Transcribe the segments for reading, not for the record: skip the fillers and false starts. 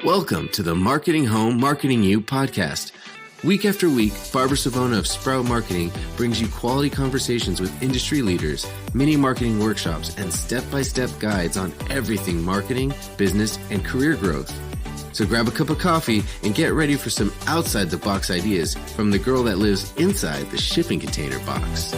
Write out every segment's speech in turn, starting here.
Welcome to the Marketing Home, Marketing You podcast. Week after week, Barbara Savona of Sprout Marketing brings you quality conversations with industry leaders, mini marketing workshops, and step-by-step guides on everything marketing, business, and career growth. So grab a cup of coffee and get ready for some outside-the-box ideas from the girl that lives inside the shipping container box.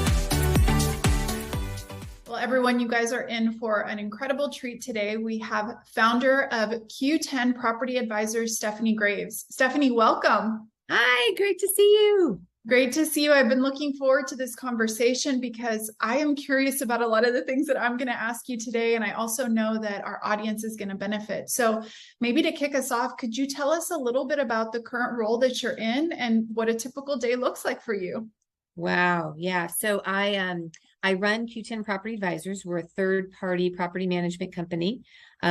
Everyone, you guys are in for an incredible treat today. We have founder of Q10 Property Advisors, Stephanie Graves. Stephanie, welcome. Hi, great to see you. Great to see you. I've been looking forward to this conversation because I am curious about a lot of the things that I'm going to ask you today. And I also know that our audience is going to benefit. So maybe to kick us off, could you tell us a little bit about the current role that you're in and what a typical day looks like for you? Wow. Yeah. So I run Q10 Property Advisors. We're a third-party property management company.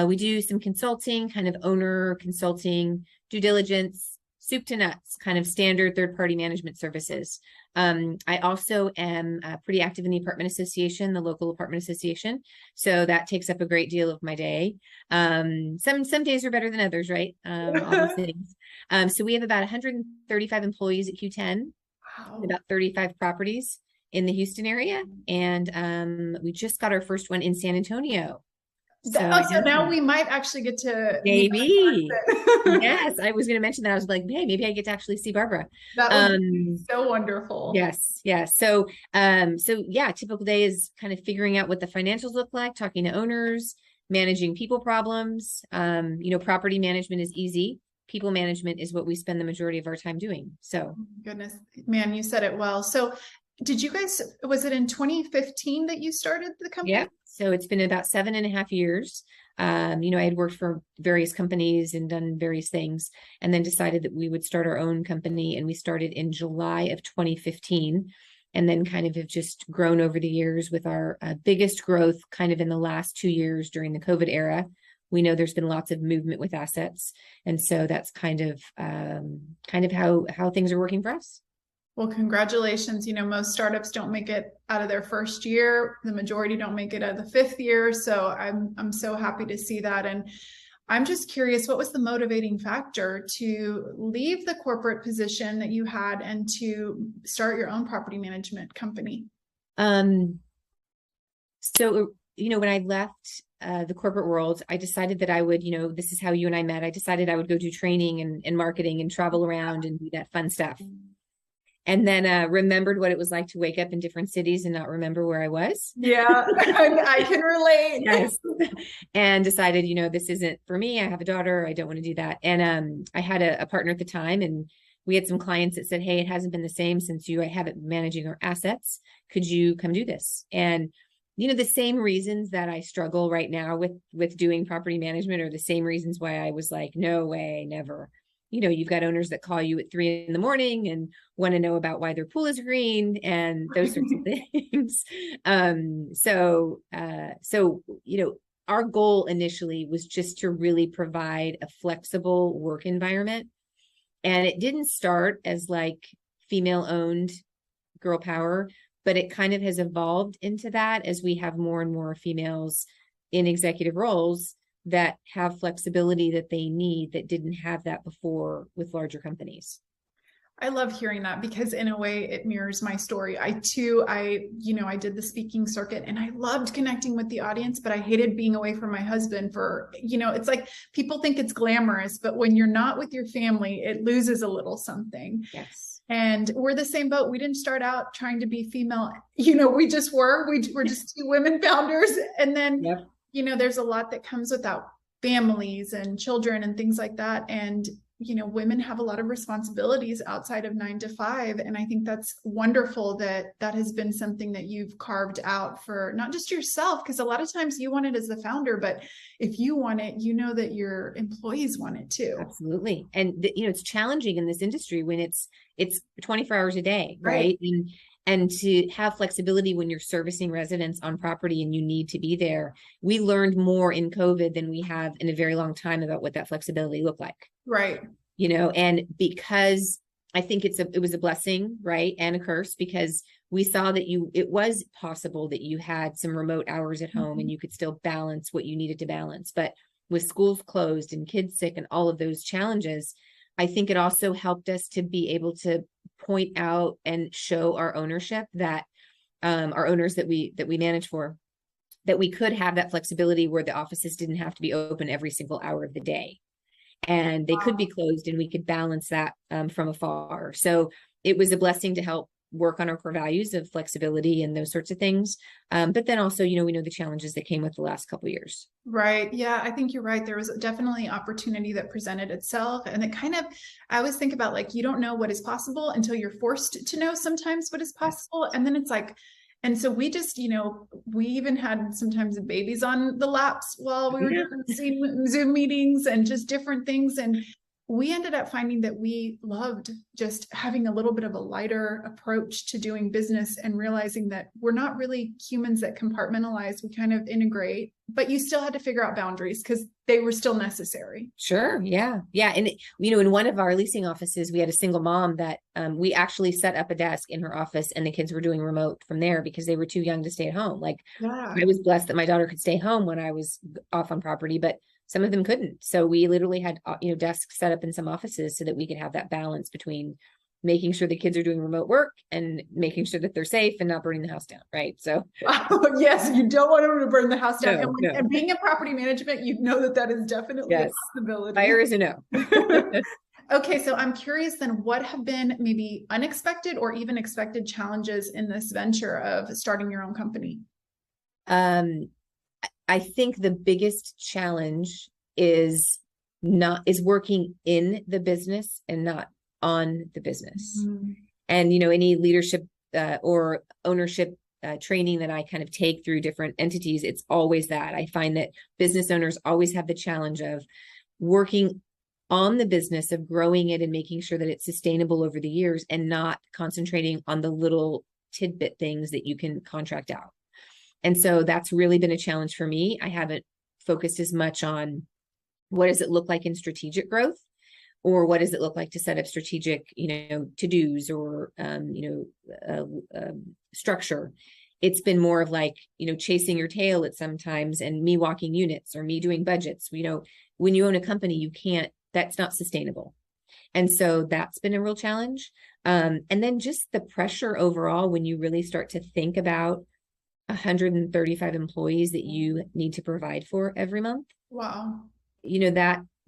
We do some consulting, kind of owner consulting, due diligence, soup to nuts, kind of standard third-party management services. I also am pretty active in the apartment association, the local apartment association. So that takes up a great deal of my day. Some days are better than others, right? All those things. So we have about 135 employees at Q10. Wow. About 35 properties in the Houston area. And we just got our first one in San Antonio. So now we might actually get to maybe. Yes, I was going to mention that. I was like, hey, maybe I get to actually see Barbara. That would be so wonderful. Yes. So yeah, typical day is kind of figuring out what the financials look like, talking to owners, managing people problems. Property management is easy. People management is what we spend the majority of our time doing. So goodness, man, you said it well. So did you guys, was it in 2015 that you started the company? Yeah. So it's been about 7.5 years. I had worked for various companies and done various things and then decided that we would start our own company. And we started in July of 2015 and then kind of have just grown over the years with our biggest growth kind of in the last 2 years during the COVID era. We know there's been lots of movement with assets. And so that's kind of how things are working for us. Well, congratulations. Most startups don't make it out of their first year. The majority don't make it out of the fifth year. So I'm so happy to see that. And I'm just curious, what was the motivating factor to leave the corporate position that you had and to start your own property management company? When I left the corporate world, I decided that I would, this is how you and I met. I decided I would go do training and marketing and travel around and do that fun stuff. And then remembered what it was like to wake up in different cities and not remember where I was. Yeah, I can relate. Yes. And decided, this isn't for me. I have a daughter. I don't want to do that. And I had a partner at the time, and we had some clients that said, hey, it hasn't been the same since I haven't been managing our assets. Could you come do this? And the same reasons that I struggle right now with doing property management are the same reasons why I was like, no way, never. You've got owners that call you at 3 a.m. and want to know about why their pool is green and those sorts of things. Our goal initially was just to really provide a flexible work environment. And it didn't start as like female-owned girl power, but it kind of has evolved into that as we have more and more females in executive roles that have flexibility that they need that didn't have that before with larger companies. I love hearing that because in a way it mirrors my story. I did the speaking circuit and I loved connecting with the audience, but I hated being away from my husband for, it's like people think it's glamorous, but when you're not with your family, it loses a little something. Yes. And we're the same boat. We didn't start out trying to be female. We just were. We're just two women founders. And then, yep. There's a lot that comes with that, families and children and things like that. And, women have a lot of responsibilities outside of 9 to 5. And I think that's wonderful that has been something that you've carved out for not just yourself, because a lot of times you want it as the founder, but if you want it, that your employees want it too. Absolutely. And it's challenging in this industry when it's 24 hours a day, right? And to have flexibility when you're servicing residents on property and you need to be there. We learned more in COVID than we have in a very long time about what that flexibility looked like. Right. And because I think it was a blessing, right? And a curse, because we saw that it was possible that you had some remote hours at home and you could still balance what you needed to balance. But with schools closed and kids sick and all of those challenges, I think it also helped us to be able to point out and show our ownership that our owners that we manage for, that we could have that flexibility where the offices didn't have to be open every single hour of the day, and they could be closed, and we could balance that from afar. So it was a blessing to help work on our core values of flexibility and those sorts of things. But then also, we know the challenges that came with the last couple of years. Right. Yeah, I think you're right. There was definitely opportunity that presented itself. And it kind of, I always think about like, you don't know what is possible until you're forced to know sometimes what is possible. And then it's like, and so we just, we even had sometimes babies on the laps while we were doing Zoom meetings and just different things. And we ended up finding that we loved just having a little bit of a lighter approach to doing business and realizing that we're not really humans that compartmentalize. We kind of integrate, but you still had to figure out boundaries because they were still necessary. Sure. Yeah. Yeah. And, in one of our leasing offices, we had a single mom that we actually set up a desk in her office, and the kids were doing remote from there because they were too young to stay at home. Like, I was blessed that my daughter could stay home when I was off on property, but some of them couldn't. So we literally had, desks set up in some offices so that we could have that balance between making sure the kids are doing remote work and making sure that they're safe and not burning the house down. Right. So yes, you don't want them to burn the house down. No. And being in property management, that is definitely a possibility. Fire is a no. Okay. So I'm curious then, what have been maybe unexpected or even expected challenges in this venture of starting your own company? I think the biggest challenge is working in the business and not on the business. Mm-hmm. And, any leadership or ownership training that I kind of take through different entities, it's always that. I find that business owners always have the challenge of working on the business, of growing it and making sure that it's sustainable over the years, and not concentrating on the little tidbit things that you can contract out. And so that's really been a challenge for me. I haven't focused as much on what does it look like in strategic growth, or what does it look like to set up strategic, to-dos or, structure. It's been more of like, chasing your tail at sometimes, and me walking units or me doing budgets. When you own a company, that's not sustainable. And so that's been a real challenge. And then just the pressure overall, when you really start to think about 135 employees that you need to provide for every month. Wow.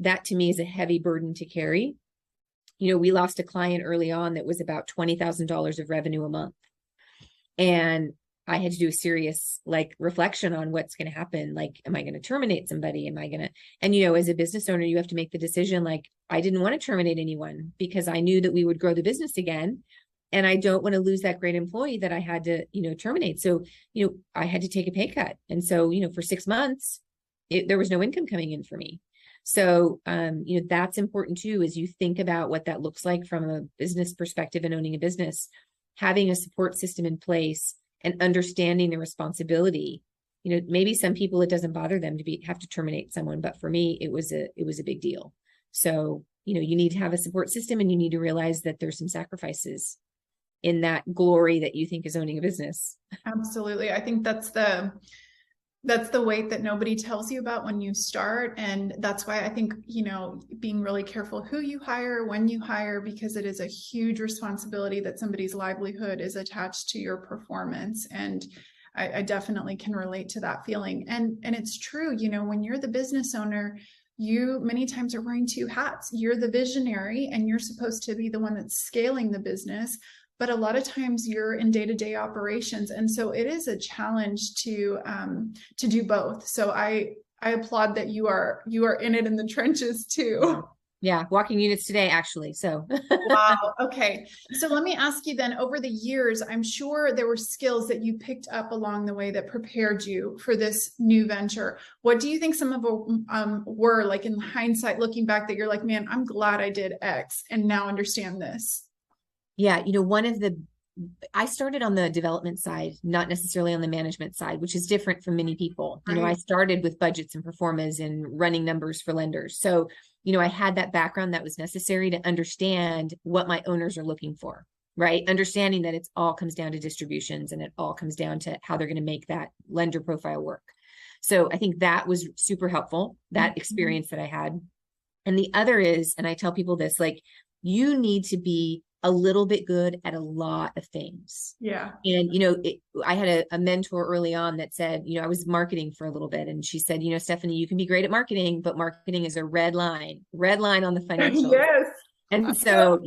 That to me is a heavy burden to carry. We lost a client early on that was about $20,000 of revenue a month. And I had to do a serious reflection on what's going to happen. Like, am I going to terminate somebody? And as a business owner, you have to make the decision. I didn't want to terminate anyone because I knew that we would grow the business again. And I don't want to lose that great employee that I had to, terminate. So, I had to take a pay cut. And so, for 6 months, there was no income coming in for me. So, that's important too, as you think about what that looks like from a business perspective and owning a business, having a support system in place and understanding the responsibility. Maybe some people, it doesn't bother them to have to terminate someone, but for me, it was a big deal. So, you need to have a support system, and you need to realize that there's some sacrifices in that glory that you think is owning a business. Absolutely. I think that's the weight that nobody tells you about when you start. And that's why I think, being really careful who you hire, when you hire, because it is a huge responsibility that somebody's livelihood is attached to your performance. And I definitely can relate to that feeling. And it's true, when you're the business owner, you many times are wearing two hats. You're the visionary, and you're supposed to be the one that's scaling the business. But a lot of times you're in day-to-day operations. And so it is a challenge to do both. So I applaud that you are in it in the trenches too. Yeah. Walking units today, actually. So. Wow. Okay. So let me ask you then, over the years, I'm sure there were skills that you picked up along the way that prepared you for this new venture. What do you think some of them were, like in hindsight, looking back, that you're like, man, I'm glad I did X and now understand this? Yeah. I started on the development side, not necessarily on the management side, which is different from many people. Right. I started with budgets and performas and running numbers for lenders. So, I had that background that was necessary to understand what my owners are looking for, right? Understanding that it all comes down to distributions, and it all comes down to how they're going to make that lender profile work. So I think that was super helpful, that experience that I had. And the other is, and I tell people this, like, you need to be a little bit good at a lot of things. Yeah. And, I had a mentor early on that said, I was marketing for a little bit. And she said, Stephanie, you can be great at marketing, but marketing is a red line on the financials. Yes. And so,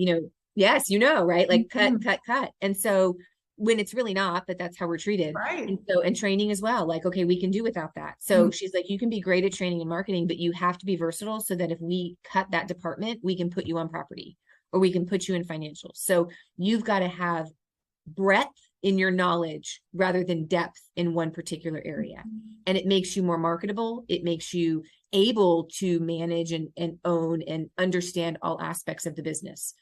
yes, right? Like cut. And so when it's really not, but that's how we're treated. Right. And so, and training as well, like, okay, we can do without that. So she's like, you can be great at training and marketing, but you have to be versatile so that if we cut that department, we can put you on property or we can put you in financials. So you've got to have breadth in your knowledge rather than depth in one particular area. And it makes you more marketable. It makes you able to manage and own and understand all aspects of the business.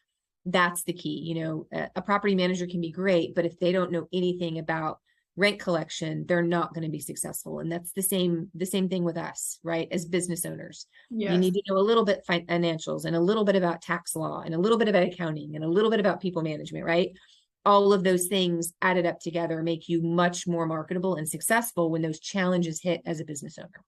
That's the key. A property manager can be great, but if they don't know anything about rent collection, they're not going to be successful. And that's the same thing with us, right? As business owners, Yes. You need to know a little bit financials and a little bit about tax law and a little bit about accounting and a little bit about people management, right? All of those things added up together make you much more marketable and successful when those challenges hit as a business owner.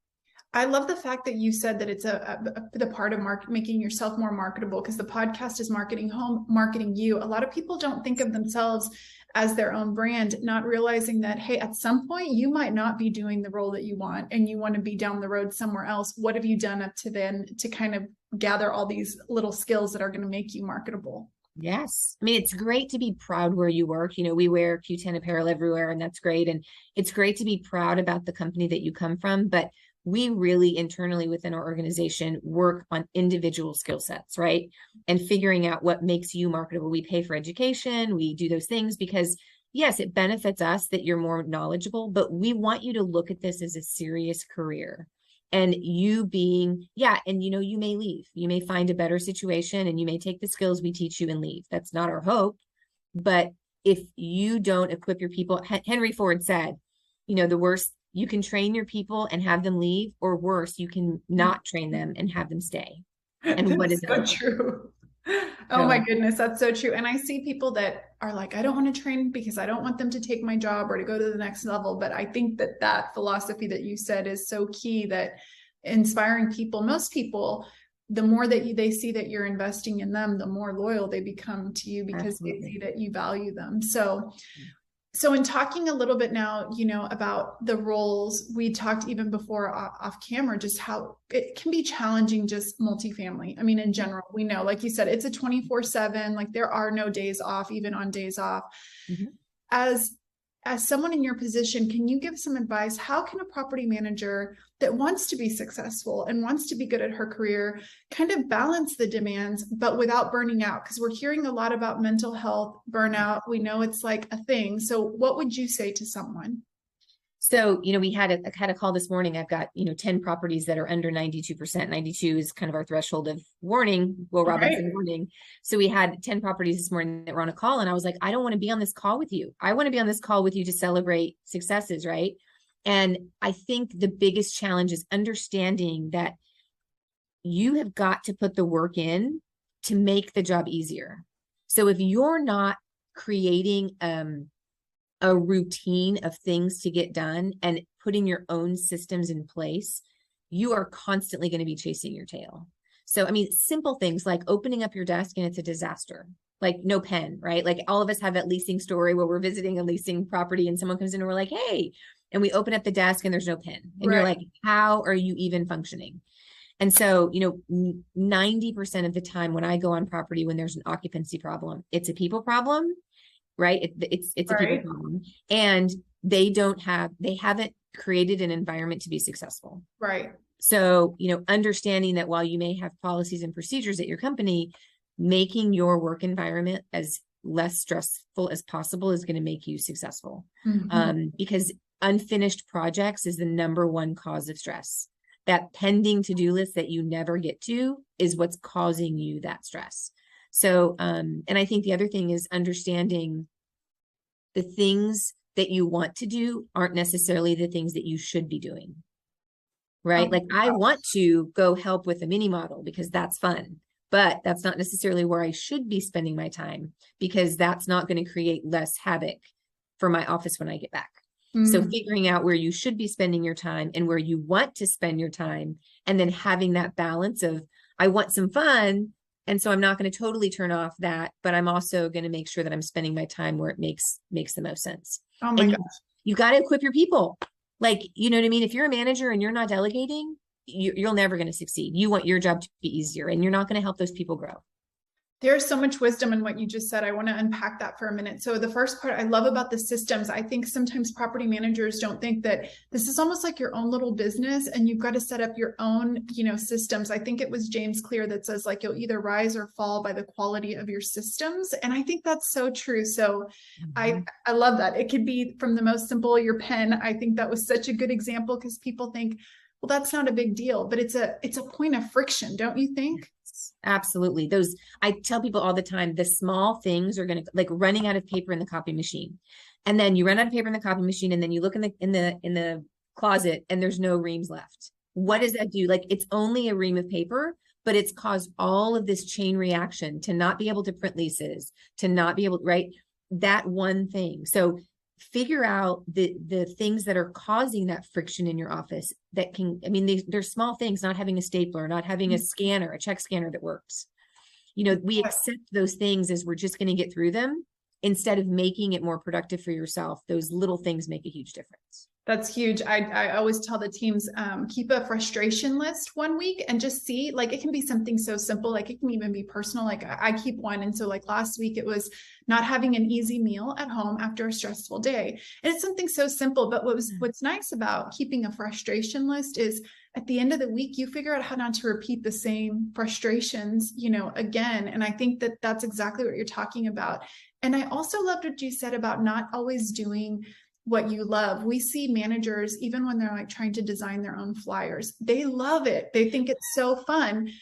I love the fact that you said that it's the part of making yourself more marketable, because the podcast is marketing home, marketing you. A lot of people don't think of themselves as their own brand, not realizing that, hey, at some point you might not be doing the role that you want and you want to be down the road somewhere else. What have you done up to then to kind of gather all these little skills that are going to make you marketable? Yes. I mean, it's great to be proud where you work. We wear Q10 apparel everywhere, and that's great. And it's great to be proud about the company that you come from, but we really internally within our organization work on individual skill sets, right? And figuring out what makes you marketable. We pay for education. We do those things because yes, it benefits us that you're more knowledgeable, but we want you to look at this as a serious career. And you being, and you may leave, you may find a better situation and you may take the skills we teach you and leave. That's not our hope. But if you don't equip your people, Henry Ford said, the worst, you can train your people and have them leave, or worse, you can not train them and have them stay. And what is so true? Oh my goodness, that's so true. And I see people that are like, I don't want to train because I don't want them to take my job or to go to the next level. But I think that philosophy that you said is so key, that inspiring people, most people, the more that they see that you're investing in them, the more loyal they become to you because Absolutely. They see that you value them. So in talking a little bit now, about the roles, we talked even before off camera, just how it can be challenging, just multifamily. I mean, in general, we know, like you said, it's a 24/7, like there are no days off, even on days off. Mm-hmm. As someone in your position, can you give some advice? How can a property manager that wants to be successful and wants to be good at her career kind of balance the demands, but without burning out? Because we're hearing a lot about mental health, burnout. We know it's like a thing. So what would you say to someone? So, we had a call this morning. I've got, 10 properties that are under 92%. 92 is kind of our threshold of warning, Will Robinson warning. So we had 10 properties this morning that were on a call. And I was like, I don't want to be on this call with you. I want to be on this call with you to celebrate successes, right? And I think the biggest challenge is understanding that you have got to put the work in to make the job easier. So if you're not creating a routine of things to get done and putting your own systems in place, you are constantly going to be chasing your tail. So, I mean, simple things like opening up your desk and it's a disaster, like no pen, right? Like all of us have that leasing story where we're visiting a leasing property and someone comes in and we're like, hey, and we open up the desk and there's no pen. And You're like, how are you even functioning? And so, 90% of the time when I go on property, when there's an occupancy problem, it's a people problem. Right. It's a people problem, and they haven't created an environment to be successful. Right. So, understanding that while you may have policies and procedures at your company, making your work environment as less stressful as possible is going to make you successful. Mm-hmm. Because unfinished projects is the number one cause of stress. That pending to-do list that you never get to is what's causing you that stress. So, and I think the other thing is understanding the things that you want to do aren't necessarily the things that you should be doing, right? Like I want to go help with a mini model because that's fun, but that's not necessarily where I should be spending my time, because that's not going to create less havoc for my office when I get back. So figuring out where you should be spending your time and where you want to spend your time, and then having that balance of, I want some fun, and so I'm not going to totally turn off that, but I'm also going to make sure that I'm spending my time where it makes the most sense. Oh my gosh. You got to equip your people. Like, you know what I mean? If you're a manager and you're not delegating, you're never going to succeed. You want your job to be easier, and you're not going to help those people grow. There's so much wisdom in what you just said. I want to unpack that for a minute. So the first part I love about the systems, I think sometimes property managers don't think that this is almost like your own little business and you've got to set up your own, systems. I think it was James Clear that says like, you'll either rise or fall by the quality of your systems. And I think that's so true. So I love that. It could be from the most simple, your pen. I think that was such a good example because people think, well, that's not a big deal, but it's a point of friction, don't you think? Absolutely. I tell people all the time, the small things are going to, like running out of paper in the copy machine. And then you run out of paper in the copy machine, and then you look in the closet and there's no reams left. What does that do? Like, it's only a ream of paper, but it's caused all of this chain reaction to not be able to print leases, to not be able to, right? That one thing. So figure out the things that are causing that friction in your office that can, they're small things, not having a stapler, not having a scanner, a check scanner that works. We accept those things as we're just going to get through them instead of making it more productive for yourself. Those little things make a huge difference. That's huge. I always tell the teams, keep a frustration list one week and just see, like, it can be something so simple. Like, it can even be personal. Like, I keep one. And so like last week it was not having an easy meal at home after a stressful day. And it's something so simple, but what's nice about keeping a frustration list is at the end of the week, you figure out how not to repeat the same frustrations, again. And I think that that's exactly what you're talking about. And I also loved what you said about not always doing what you love. We see managers, even when they're like trying to design their own flyers, they love it. They think it's so fun.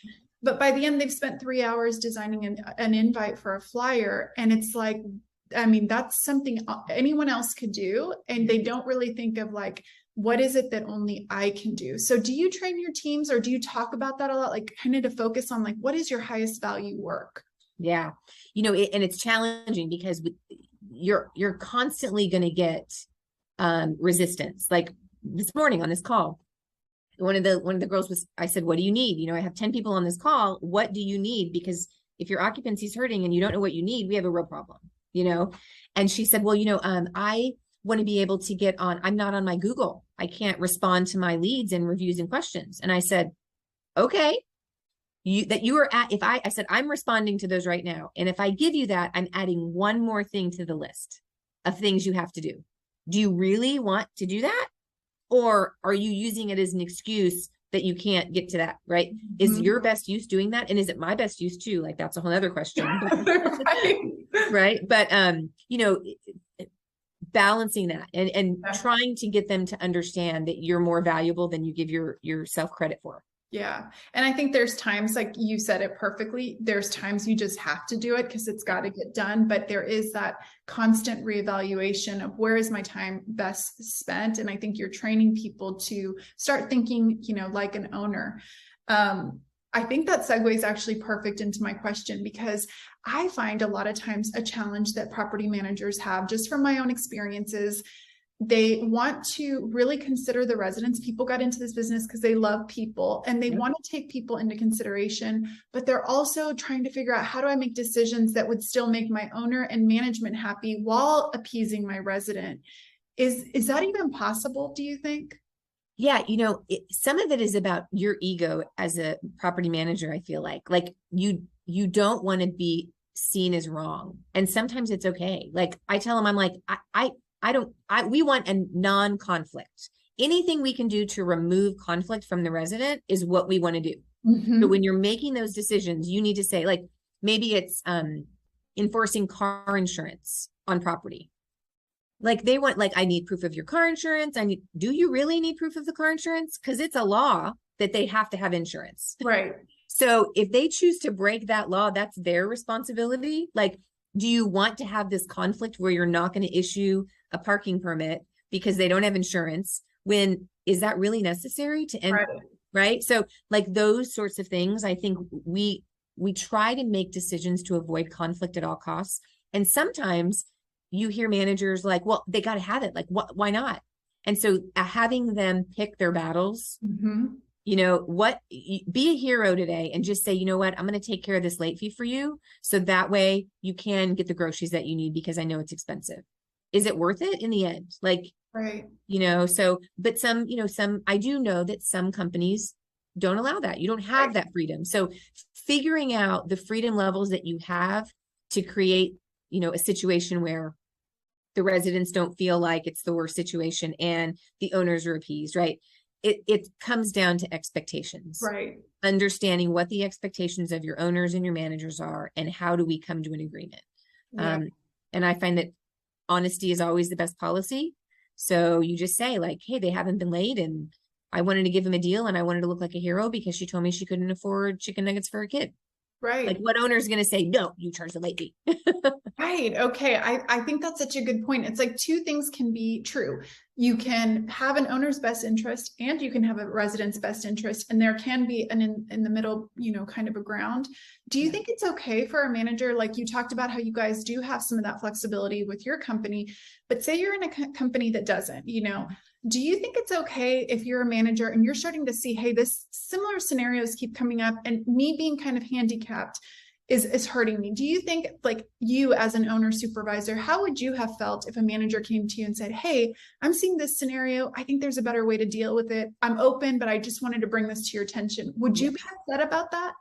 But by the end, they've spent 3 hours designing an invite for a flyer. And it's like, that's something anyone else could do. And they don't really think of like, what is it that only I can do? So do you train your teams, or do you talk about that a lot? Like, kind of to focus on like, what is your highest value work? Yeah. And it's challenging because you're constantly going to get resistance. Like this morning on this call, one of the girls I said, what do you need? I have 10 people on this call. What do you need? Because if your occupancy is hurting and you don't know what you need, we have a real problem, And she said, well, I want to be able to get on, I'm not on my Google. I can't respond to my leads and reviews and questions. And I said, okay, I said, I'm responding to those right now. And if I give you that, I'm adding one more thing to the list of things you have to do. Do you really want to do that? Or are you using it as an excuse that you can't get to that, right? Is your best use doing that? And is it my best use too? Like, that's a whole other question. Right. But, balancing that and trying to get them to understand that you're more valuable than you give yourself credit for. Yeah. And I think there's times, like you said it perfectly, there's times you just have to do it because it's got to get done. But there is that constant reevaluation of where is my time best spent. And I think you're training people to start thinking, like an owner. I think that segues actually perfect into my question, because I find a lot of times a challenge that property managers have, just from my own experiences. They want to really consider the residents. People got into this business because they love people and they want to take people into consideration, but they're also trying to figure out, how do I make decisions that would still make my owner and management happy while appeasing my resident? Is that even possible, do you think? Yeah, some of it is about your ego as a property manager. I feel like you don't want to be seen as wrong. And sometimes it's okay. Like, I tell them, I'm like, we want a non-conflict. Anything we can do to remove conflict from the resident is what we want to do. But when you're making those decisions, you need to say, like, maybe it's enforcing car insurance on property. Like, they want, like, I need proof of your car insurance. Do you really need proof of the car insurance? Because it's a law that they have to have insurance. Right. So if they choose to break that law, that's their responsibility. Like, do you want to have this conflict where you're not going to issue a parking permit because they don't have insurance? Is that really necessary to end? Right. So like those sorts of things, I think we try to make decisions to avoid conflict at all costs. And sometimes you hear managers like, well, they got to have it. Like, why not? And so having them pick their battles, you know, be a hero today and just say, you know what, I'm going to take care of this late fee for you. So that way you can get the groceries that you need because I know it's expensive. Is it worth it in the end? Like, right. You know, so, but I do know that some companies don't allow that. You don't have that freedom. So figuring out the freedom levels that you have to create, you know, a situation where the residents don't feel like it's the worst situation and the owners are appeased, right? It comes down to expectations, right? Understanding what the expectations of your owners and your managers are, and how do we come to an agreement? Yeah. And I find that honesty is always the best policy. So you just say like, hey, they haven't been late, and I wanted to give them a deal, and I wanted to look like a hero because she told me she couldn't afford chicken nuggets for her kid. Right. Like, what owner is going to say, no, you charge the late fee? Right. Okay. I think that's such a good point. It's like two things can be true. You can have an owner's best interest and you can have a resident's best interest. And there can be an in the middle, you know, kind of a ground. Do you think it's okay for a manager? Like you talked about how you guys do have some of that flexibility with your company, but say you're in a company that doesn't, you know, do you think it's okay if you're a manager and you're starting to see, hey, this similar scenarios keep coming up and me being kind of handicapped is hurting me? Do you think, like, you as an owner supervisor, how would you have felt if a manager came to you and said, hey, I'm seeing this scenario, I think there's a better way to deal with it, I'm open, but I just wanted to bring this to your attention? Would you be upset about that?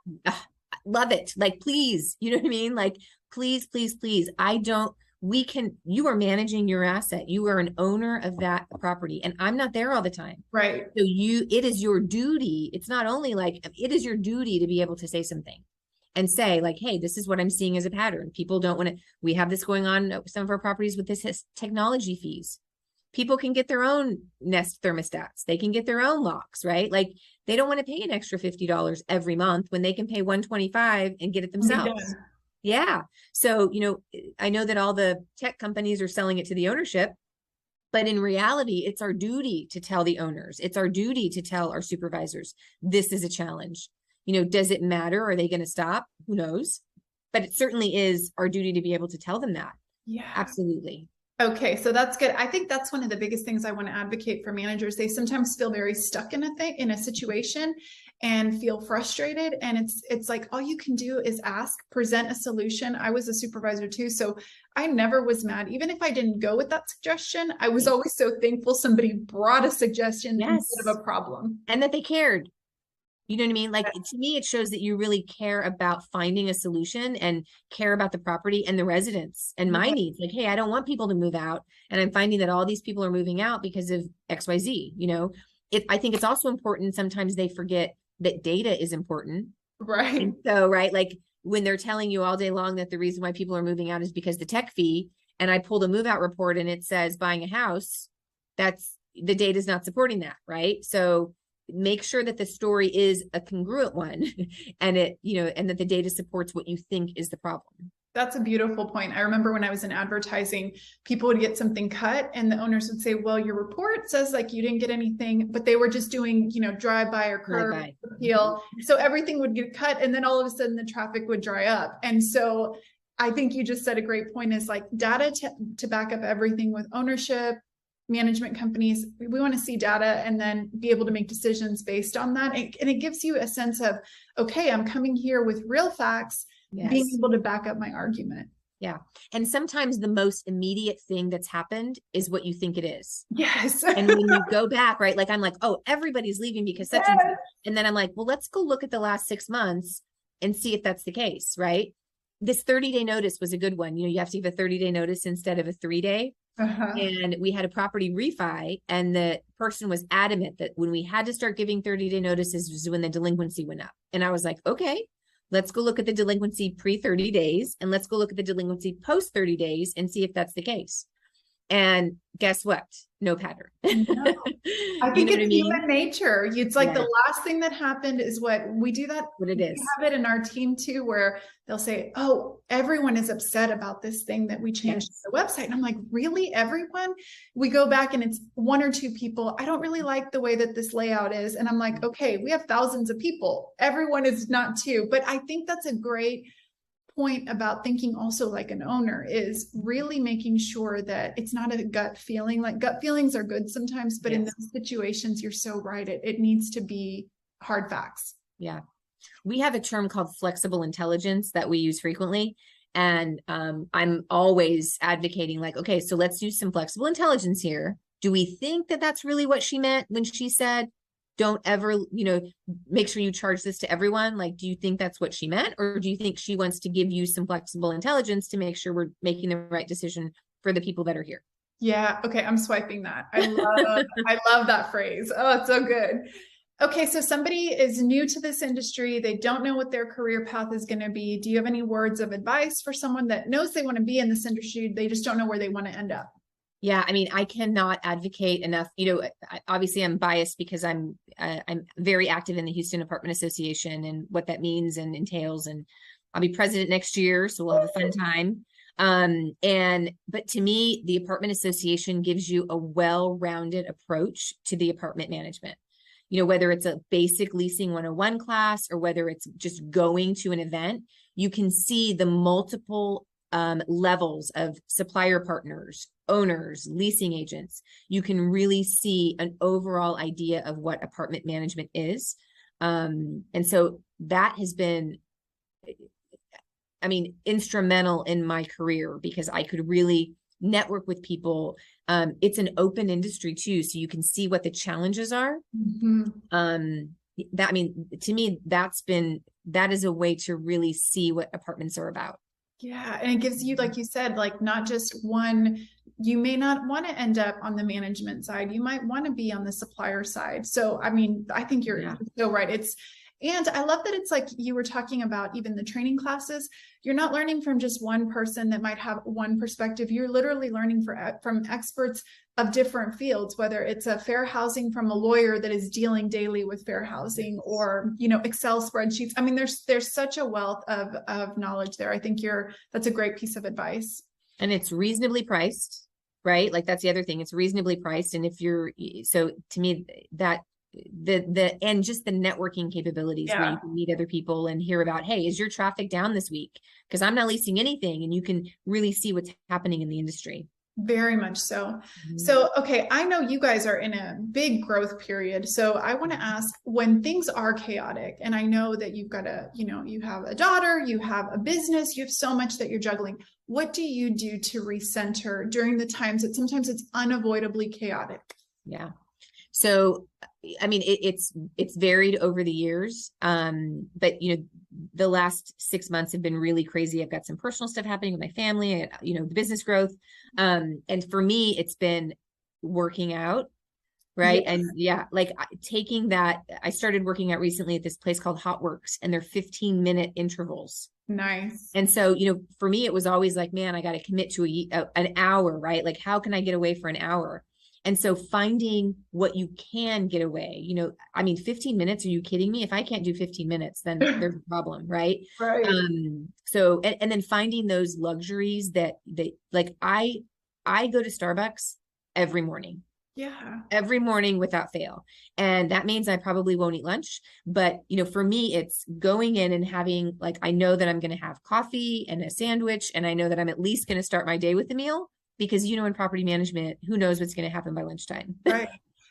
Love it. Like, please, you know what I mean? Like, please, please, please. You are managing your asset. You are an owner of that property, and I'm not there all the time. Right. So it is your duty. It's not only like, it is your duty to be able to say something and say like, hey, this is what I'm seeing as a pattern. People don't want to, we have this going on at some of our properties with this technology fees. People can get their own Nest thermostats. They can get their own locks, right? Like, they don't want to pay an extra $50 every month when they can pay $125 and get it themselves. Yeah. So, you know, I know that all the tech companies are selling it to the ownership, but in reality, it's our duty to tell the owners. It's our duty to tell our supervisors, this is a challenge. You know, does it matter? Are they going to stop? Who knows? But it certainly is our duty to be able to tell them that. Yeah, absolutely. Okay, so that's good. I think that's one of the biggest things I want to advocate for managers. They sometimes feel very stuck in a situation and feel frustrated. And it's like, all you can do is ask, present a solution. I was a supervisor too, so I never was mad. Even if I didn't go with that suggestion, I was always so thankful somebody brought a suggestion instead of a problem. And that they cared. You know what I mean? Like, to me, it shows that you really care about finding a solution and care about the property and the residents and my needs. Like, hey, I don't want people to move out. And I'm finding that all these people are moving out because of XYZ. You know, I think it's also important. Sometimes they forget that data is important. Right. And so, right, like when they're telling you all day long that the reason why people are moving out is because the tech fee, and I pulled a move out report and it says buying a house, that's, the data is not supporting that. Right. So make sure that the story is a congruent one and and that the data supports what you think is the problem. That's a beautiful point. I remember when I was in advertising, people would get something cut and the owners would say, well, your report says like you didn't get anything, but they were just doing, drive-by or curb appeal. So everything would get cut. And then all of a sudden the traffic would dry up. And so I think you just said a great point, is like data to back up everything with ownership, management companies. We want to see data and then be able to make decisions based on that. And it gives you a sense of, okay, I'm coming here with real facts, being able to back up my argument. Yeah. And sometimes the most immediate thing that's happened is what you think it is. Yes. And when you go back, right, like I'm like, oh, everybody's leaving because such and such. And then I'm like, well, let's go look at the last 6 months and see if that's the case, right? This 30-day notice was a good one. You have to give a 30-day notice instead of a 3-day. And we had a property refi, and the person was adamant that when we had to start giving 30-day notices was when the delinquency went up. And I was like, okay, let's go look at the delinquency pre 30 days and let's go look at the delinquency post 30 days and see if that's the case. And guess what? No pattern. No. I think it's human nature. It's like the last thing that happened is what we do that. What it is. We have it in our team too, where they'll say, oh, everyone is upset about this thing that we changed to the website. And I'm like, really? Everyone? We go back and it's 1 or 2 people. I don't really like the way that this layout is. And I'm like, okay, we have thousands of people. Everyone is not too, but I think that's a great point about thinking also like an owner is really making sure that it's not a gut feeling. Like gut feelings are good sometimes, but in those situations, you're so right. It needs to be hard facts. Yeah. We have a term called flexible intelligence that we use frequently. And I'm always advocating like, okay, so let's do some flexible intelligence here. Do we think that that's really what she meant when she said, don't ever, make sure you charge this to everyone? Like, do you think that's what she meant? Or do you think she wants to give you some flexible intelligence to make sure we're making the right decision for the people that are here? Yeah. Okay. I'm swiping that. I love that phrase. Oh, it's so good. Okay, so somebody is new to this industry. They don't know what their career path is going to be. Do you have any words of advice for someone that knows they want to be in this industry? They just don't know where they want to end up. Yeah, I mean, I cannot advocate enough. Obviously I'm biased because I'm very active in the Houston Apartment Association and what that means and entails. And I'll be president next year, so we'll have a fun time. But to me, the Apartment Association gives you a well-rounded approach to the apartment management. Whether it's a basic leasing 101 class or whether it's just going to an event, you can see the multiple levels of supplier partners, owners, leasing agents. You can really see an overall idea of what apartment management is. And so that has been, instrumental in my career because I could really network with people. It's an open industry too, so you can see what the challenges are. Mm-hmm. To me, that is a way to really see what apartments are about. Yeah. And it gives you, like you said, like not just one, you may not want to end up on the management side. You might want to be on the supplier side. So, I think you're so right. And I love that it's like you were talking about even the training classes. You're not learning from just one person that might have one perspective. You're literally learning from experts of different fields, whether it's a fair housing from a lawyer that is dealing daily with fair housing or, Excel spreadsheets. There's such a wealth of knowledge there. I think that's a great piece of advice. And it's reasonably priced, right? Like that's the other thing. It's reasonably priced. And so to me, that and just the networking capabilities where you can meet other people and hear about, hey, is your traffic down this week? Because I'm not leasing anything, and you can really see what's happening in the industry. Very much so. Mm-hmm. So, okay, I know you guys are in a big growth period. So I want to ask, when things are chaotic, and I know that you've got you have a daughter, you have a business, you have so much that you're juggling. What do you do to recenter during the times that sometimes it's unavoidably chaotic? Yeah. So, it's varied over the years. But the last 6 months have been really crazy. I've got some personal stuff happening with my family, the business growth. And for me, it's been working out. Right. Yes. And taking that, I started working out recently at this place called Hot Works, and they're 15-minute intervals. Nice. And so, for me, it was always like, man, I got to commit to an hour, right? Like, how can I get away for an hour? And so finding what you can get away, 15 minutes, are you kidding me? If I can't do 15 minutes, then there's a problem. Right. Right. So, and then finding those luxuries that like, I go to Starbucks every morning. Yeah. Every morning without fail. And that means I probably won't eat lunch, but for me, it's going in and having, like, I know that I'm going to have coffee and a sandwich, and I know that I'm at least going to start my day with a meal. Because, in property management, who knows what's going to happen by lunchtime? Right.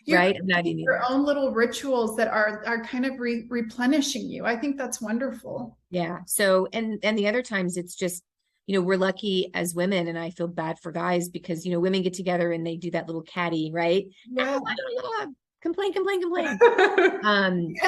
Right. I'm not eating your own little rituals that are kind of replenishing you. I think that's wonderful. Yeah. So, and the other times it's just, we're lucky as women, and I feel bad for guys because, women get together and they do that little catty, right? Yeah. Complain.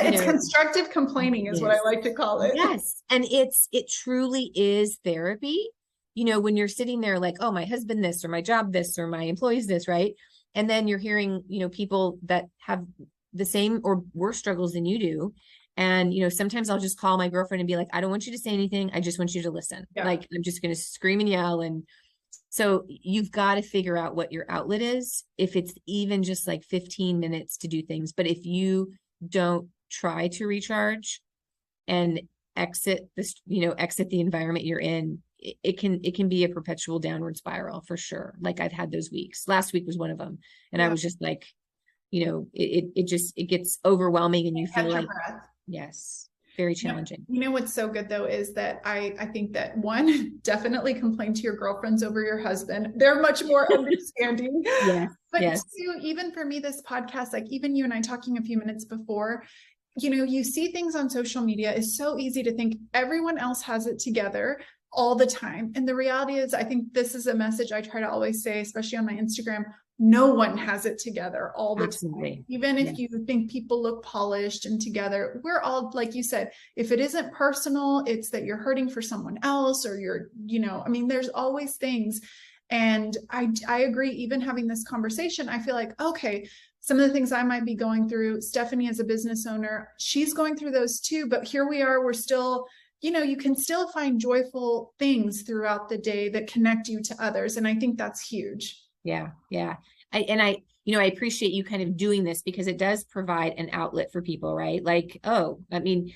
It's constructive complaining is what I like to call it. Yes. And it truly is therapy. When you're sitting there like, oh, my husband this, or my job this, or my employees this, right? And then you're hearing, people that have the same or worse struggles than you do. And, sometimes I'll just call my girlfriend and be like, I don't want you to say anything. I just want you to listen. Yeah. Like, I'm just going to scream and yell. And so you've got to figure out what your outlet is, if it's even just like 15 minutes to do things. But if you don't try to recharge and exit the environment you're in, it can be a perpetual downward spiral for sure. Like, I've had those weeks. Last week was one of them. And I was just like, it gets overwhelming, and you feel like, yes, very challenging. You know what's so good though is that I think that one, definitely complain to your girlfriends over your husband. They're much more understanding. Yeah. But Yes. two, even for me, this podcast, like even you and I talking a few minutes before, you know, you see things on social media, it's so easy to think everyone else has it together all the time. And the reality is, I think this is a message I try to always say, especially on my Instagram, no one has it together all the time. Even if you think people look polished and together, we're all, like you said, if it isn't personal, it's that you're hurting for someone else or you're, you know, I mean, there's always things. And I agree, even having this conversation, I feel like, okay, some of the things I might be going through, Stephanie as a business owner, she's going through those too, but here we are, we're still, you know, you can still find joyful things throughout the day that connect you to others. And I think that's huge. Yeah. Yeah. I appreciate you kind of doing this because it does provide an outlet for people, right? Like, oh, I mean,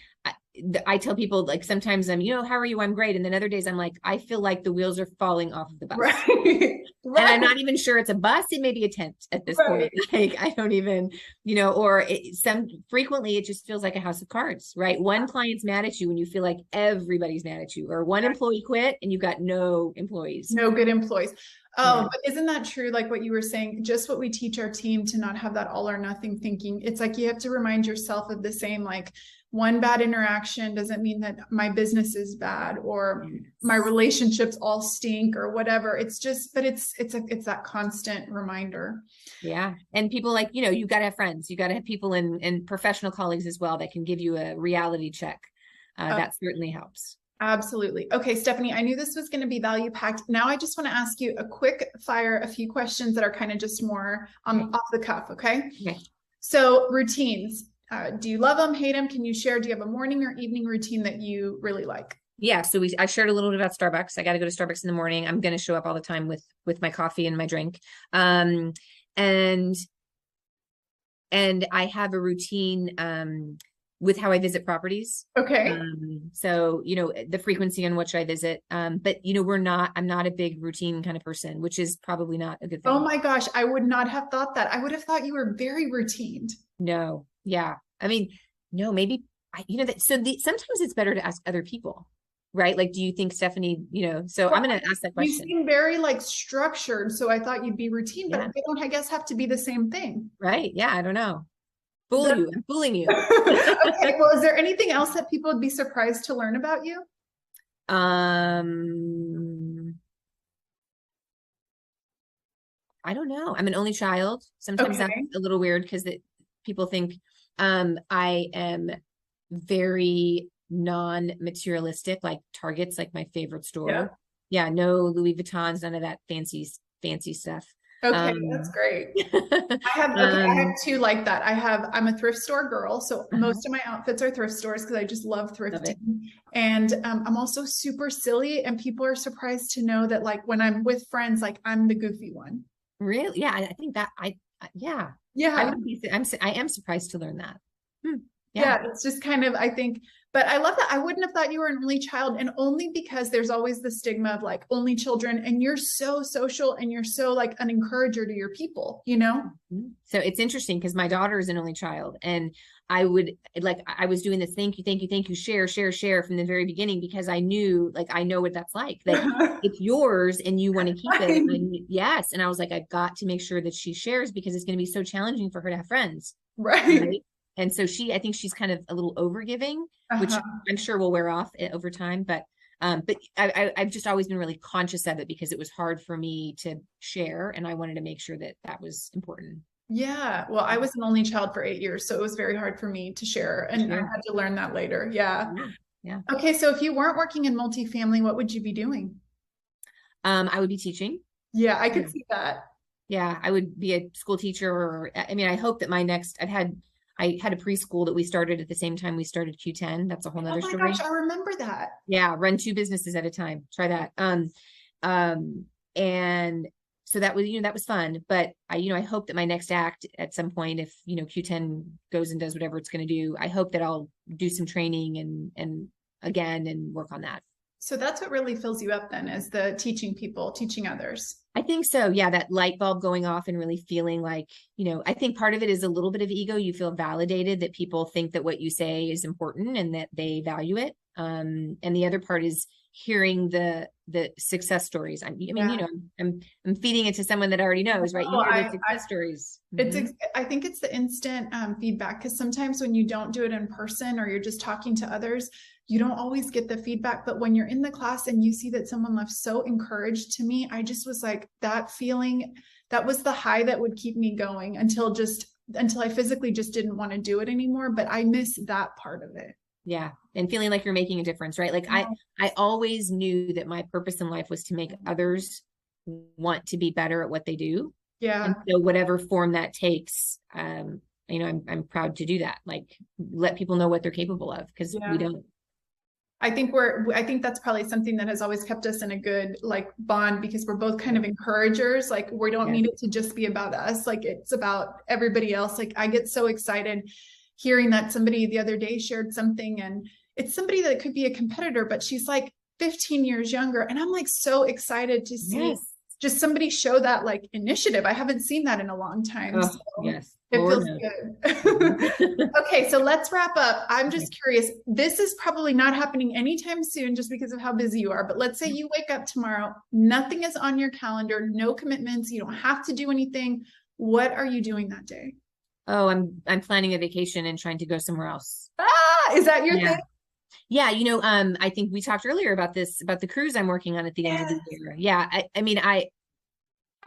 I tell people like sometimes I'm, how are you? I'm great. And then other days I'm like, I feel like the wheels are falling off of the bus. Right. And I'm not even sure it's a bus. It may be a tent at this point. Like, I don't even, frequently it just feels like a house of cards, right? One client's mad at you and you feel like everybody's mad at you, or one employee quit and you've got no employees. No good employees. Oh, but isn't that true? Like what you were saying, just what we teach our team to not have that all or nothing thinking. It's like, you have to remind yourself of the same, like one bad interaction doesn't mean that my business is bad or my relationships all stink or whatever. It's just, but it's that constant reminder. Yeah. And people like, you got to have friends, you got to have people and professional colleagues as well that can give you a reality check. That certainly helps. Absolutely. Okay, Stephanie, I knew this was going to be value packed. Now I just want to ask you a few questions that are kind of just more off the cuff. Okay. So routines, do you love them, hate them? Can you share, do you have a morning or evening routine that you really like? Yeah. So I shared a little bit about Starbucks. I got to go to Starbucks in the morning. I'm going to show up all the time with my coffee and my drink. And I have a routine, with how I visit properties. Okay. So, the frequency on which I visit. But I'm not a big routine kind of person, which is probably not a good thing. Oh my gosh. I would not have thought that. I would have thought you were very routined. No. Yeah. I mean, no, maybe sometimes it's better to ask other people, right? Like, do you think Stephanie, so I'm going to ask that question. You seem very like structured. So I thought you'd be routine, but they don't, I guess, have to be the same thing. Right. Yeah. I don't know. I'm fooling you. Okay. Well, is there anything else that people would be surprised to learn about you? I don't know. I'm an only child. Sometimes that's a little weird because people think I am very non-materialistic, like Target's like my favorite store. Yeah, no Louis Vuittons, none of that fancy stuff. Okay, that's great. I have two like that. I'm a thrift store girl. So most of my outfits are thrift stores because I just love thrifting. And I'm also super silly, and people are surprised to know that like when I'm with friends, like I'm the goofy one. Really? Yeah, I think that I am surprised to learn that. Yeah, it's just kind of, I think, but I love that. I wouldn't have thought you were an only child, and only because there's always the stigma of like only children, and you're so social and you're so like an encourager to your people, So it's interesting because my daughter is an only child, and I was doing this thank you, share from the very beginning because I knew, like, I know what that's like. Like it's yours and you want to keep it. And yes. And I was like, I've got to make sure that she shares because it's going to be so challenging for her to have friends. Right? And so I think she's kind of a little overgiving, which I'm sure will wear off over time. But I've just always been really conscious of it because it was hard for me to share. And I wanted to make sure that was important. Yeah. Well, I was an only child for 8 years, so it was very hard for me to share. And I had to learn that later. Yeah. Okay. So if you weren't working in multifamily, what would you be doing? I would be teaching. Yeah, I could see that. Yeah. I would be a school teacher, I hope that I had a preschool that we started at the same time we started Q10. That's a whole nother story. Gosh, I remember that. Yeah. Run 2 businesses at a time. Try that. And so that was fun, but I hope that my next act at some point, if, Q10 goes and does whatever it's going to do, I hope that I'll do some training and work on that. So that's what really fills you up then, is the teaching people, teaching others. I think so. Yeah. That light bulb going off and really feeling like, I think part of it is a little bit of ego. You feel validated that people think that what you say is important and that they value it. And the other part is hearing the success stories. I'm feeding it to someone that already knows, right? You hear the success stories. I think it's the instant feedback, because sometimes when you don't do it in person or you're just talking to others, you don't always get the feedback. But when you're in the class and you see that someone left so encouraged, to me, I just was like, that feeling, that was the high that would keep me going until I physically just didn't want to do it anymore. But I miss that part of it. Yeah. And feeling like you're making a difference, right? Like I always knew that my purpose in life was to make others want to be better at what they do. Yeah. And so whatever form that takes, I'm proud to do that. Like let people know what they're capable of, because we don't. I think that's probably something that has always kept us in a good bond, because we're both kind of encouragers. Like we don't need it to just be about us. Like it's about everybody else. Like I get so excited hearing that somebody the other day shared something, and it's somebody that could be a competitor, but she's like 15 years younger. And I'm like so excited to see just somebody show that initiative. I haven't seen that in a long time. So yes. It feels good. Okay, so let's wrap up. I'm just curious. This is probably not happening anytime soon just because of how busy you are. But let's say you wake up tomorrow, nothing is on your calendar, no commitments, you don't have to do anything. What are you doing that day? Oh, I'm planning a vacation and trying to go somewhere else. Is that your thing? Yeah. I think we talked earlier about the cruise I'm working on at the end of the year. Yeah.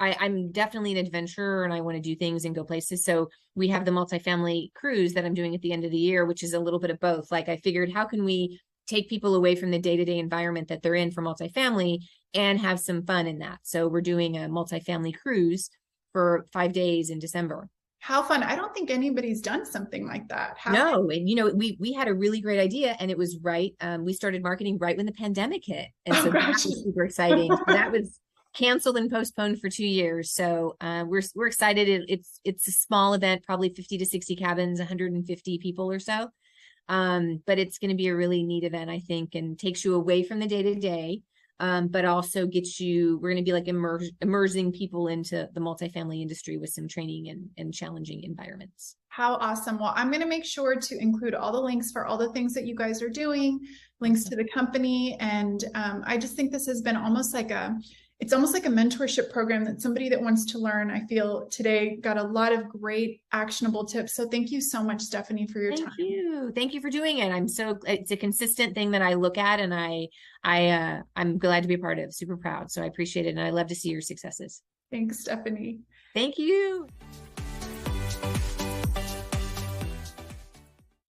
I'm definitely an adventurer and I want to do things and go places. So we have the multifamily cruise that I'm doing at the end of the year, which is a little bit of both. Like I figured, how can we take people away from the day-to-day environment that they're in for multifamily and have some fun in that? So we're doing a multifamily cruise for 5 days in December. How fun. I don't think anybody's done something like that. No. And we had a really great idea, and it was right. We started marketing right when the pandemic hit. And so that was super exciting. That was canceled and postponed for 2 years. So we're excited. It's a small event, probably 50 to 60 cabins, 150 people or so. But it's going to be a really neat event, I think, and takes you away from the day-to-day. But also we're going to be immersing people into the multifamily industry with some training and challenging environments. How awesome. Well, I'm going to make sure to include all the links for all the things that you guys are doing, links to the company. And I just think this has been almost like a mentorship program that somebody that wants to learn, I feel today got a lot of great actionable tips. So thank you so much, Stephanie, for your time. Thank you for doing it. It's a consistent thing that I look at, and I'm glad to be a part of, super proud. So I appreciate it. And I love to see your successes. Thanks, Stephanie. Thank you.